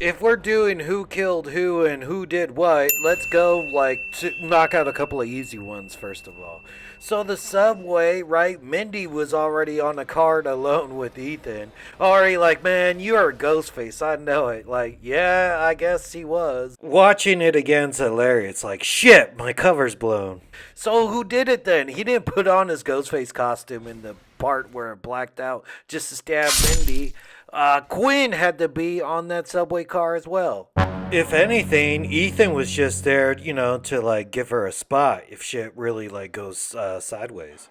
If we're doing who killed who and who did what, let's go knock out a couple of easy ones first of all. So the subway, right? Mindy was already on a card alone with Ethan. Already like, man, you are a ghost face. I know it. Like, yeah, I guess he was. Watching it again's hilarious. Like, shit, my cover's blown. So who did it then? He didn't put on his ghost face costume in the part where it blacked out just to stab Mindy. Quinn had to be on that subway car as well. If anything, Ethan was just there, to like give her a spot if shit really like goes sideways.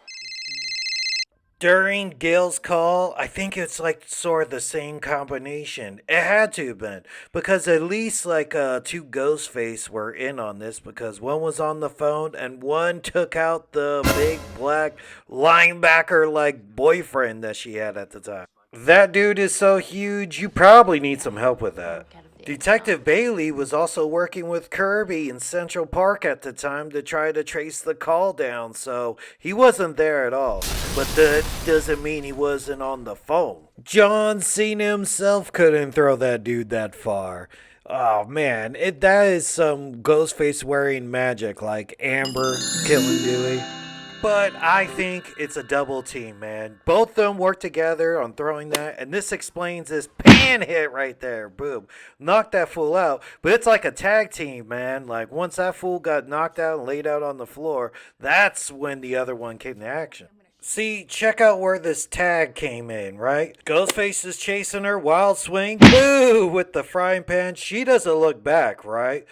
During Gail's call, I think it's like sort of the same combination. It had to have been because at least like two Ghostface were in on this because one was on the phone and one took out the big black linebacker like boyfriend that she had at the time. That dude is so huge, you probably need some help with that. Detective Bailey was also working with Kirby in Central Park at the time to try to trace the call down, so he wasn't there at all. But that doesn't mean he wasn't on the phone. John Cena himself couldn't throw that dude that far. Oh man, that is some Ghostface wearing magic like Amber killing Dewey. But I think it's a double team, man. Both of them work together on throwing that, and this explains this pan hit right there. Boom. Knocked that fool out. But it's like a tag team, man. Like, once that fool got knocked out and laid out on the floor, that's when the other one came to action. See, check out where this tag came in, right? Ghostface is chasing her, wild swing, boo, with the frying pan. She doesn't look back, right?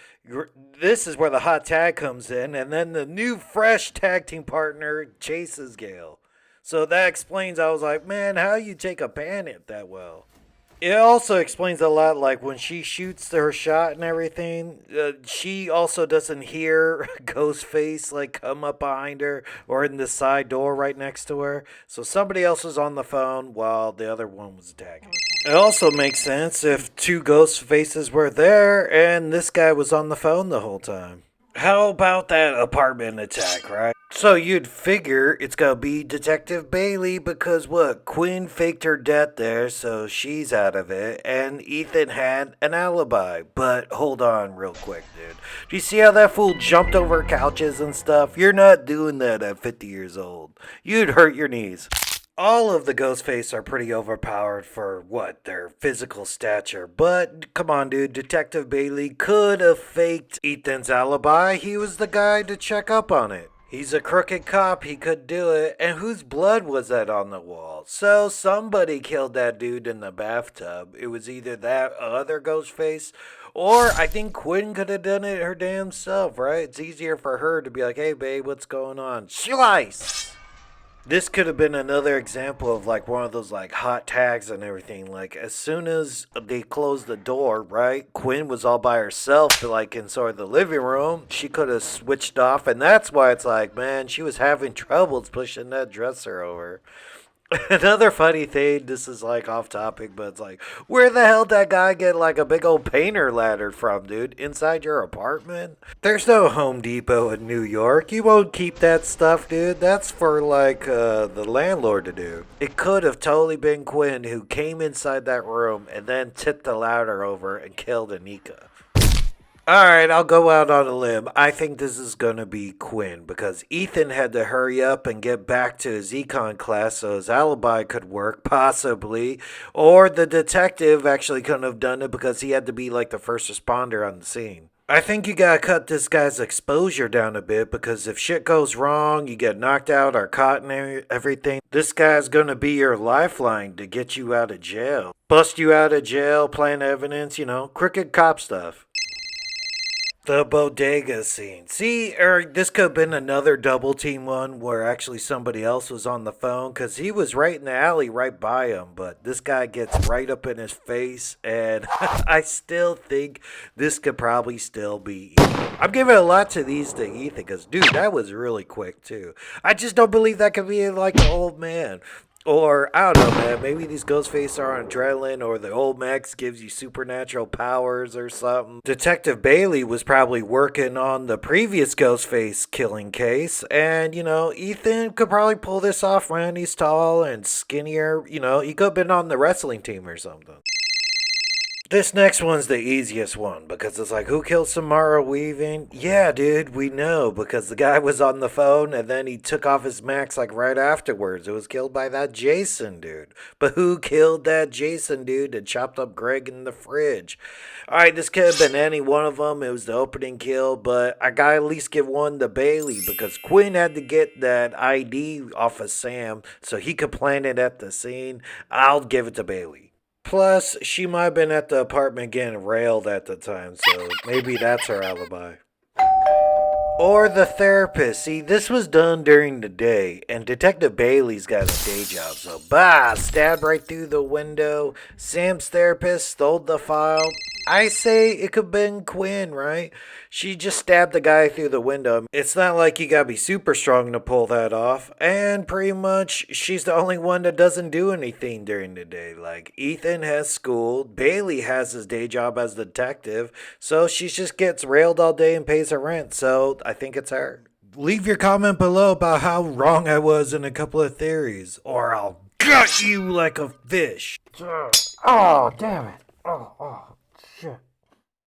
This is where the hot tag comes in, and then the new fresh tag team partner chases Gale. So that explains, I was like, man, how you take a pan hit that well? It also explains a lot, like when she shoots her shot and everything. She also doesn't hear Ghostface like come up behind her or in the side door right next to her. So somebody else was on the phone while the other one was attacking. It also makes sense if two ghost faces were there and this guy was on the phone the whole time. How about that apartment attack, right? So you'd figure it's gonna be Detective Bailey because what? Quinn faked her death there, so she's out of it, and Ethan had an alibi. But hold on real quick, dude. Do you see how that fool jumped over couches and stuff? You're not doing that at 50 years old. You'd hurt your knees. All of the Ghostface are pretty overpowered for what their physical stature, but come on, dude. Detective Bailey could have faked Ethan's alibi. He was the guy to check up on it. He's a crooked cop. He could do it. And whose blood was that on the wall? So somebody killed that dude in the bathtub. It was either that other Ghostface, or I think Quinn could have done it her damn self. Right? It's easier for her to be like, "Hey, babe, what's going on?" Slice. This could have been another example of like one of those like hot tags and everything. Like as soon as they closed the door, right? Quinn was all by herself, like in sort of the living room. She could have switched off, and that's why it's like, man, she was having troubles pushing that dresser over. Another funny thing, this is like off topic, but it's like, where the hell did that guy get like a big old painter ladder from, dude? Inside your apartment? There's no Home Depot in New York. You won't keep that stuff, dude. That's for like the landlord to do. It could have totally been Quinn who came inside that room and then tipped the ladder over and killed Anika. Alright, I'll go out on a limb. I think this is going to be Quinn because Ethan had to hurry up and get back to his econ class so his alibi could work, possibly. Or the detective actually couldn't have done it because he had to be like the first responder on the scene. I think you gotta cut this guy's exposure down a bit because if shit goes wrong, you get knocked out or caught and everything, this guy's gonna be your lifeline to get you out of jail. Bust you out of jail, plant evidence, crooked cop stuff. The bodega scene. See, this could have been another double team one where actually somebody else was on the phone because he was right in the alley right by him. But this guy gets right up in his face, and I still think this could probably still be Ethan. I'm giving a lot to these to Ethan because, dude, that was really quick too. I just don't believe that could be like an old man. Or, I don't know, man, maybe these Ghostface are on adrenaline or the old Max gives you supernatural powers or something. Detective Bailey was probably working on the previous Ghostface killing case, and, Ethan could probably pull this off, man. He's tall and skinnier, he could have been on the wrestling team or something. This next one's the easiest one because it's like, who killed Samara Weaving? Yeah, dude, we know because the guy was on the phone and then he took off his mask like right afterwards. It was killed by that Jason dude. But who killed that Jason dude and chopped up Greg in the fridge? All right, this could have been any one of them. It was the opening kill, but I gotta at least give one to Bailey because Quinn had to get that ID off of Sam so he could plant it at the scene. I'll give it to Bailey. Plus, she might have been at the apartment getting railed at the time, so maybe that's her alibi. Or the therapist. See, this was done during the day, and Detective Bailey's got a day job, so stabbed right through the window. Sam's therapist stole the file. I say it could have been Quinn, right? She just stabbed the guy through the window. It's not like you gotta be super strong to pull that off. And pretty much, she's the only one that doesn't do anything during the day. Like, Ethan has school, Bailey has his day job as a detective, so she just gets railed all day and pays her rent. So I think it's her. Leave your comment below about how wrong I was in a couple of theories, or I'll gut you like a fish. Oh, damn it. Oh, shit.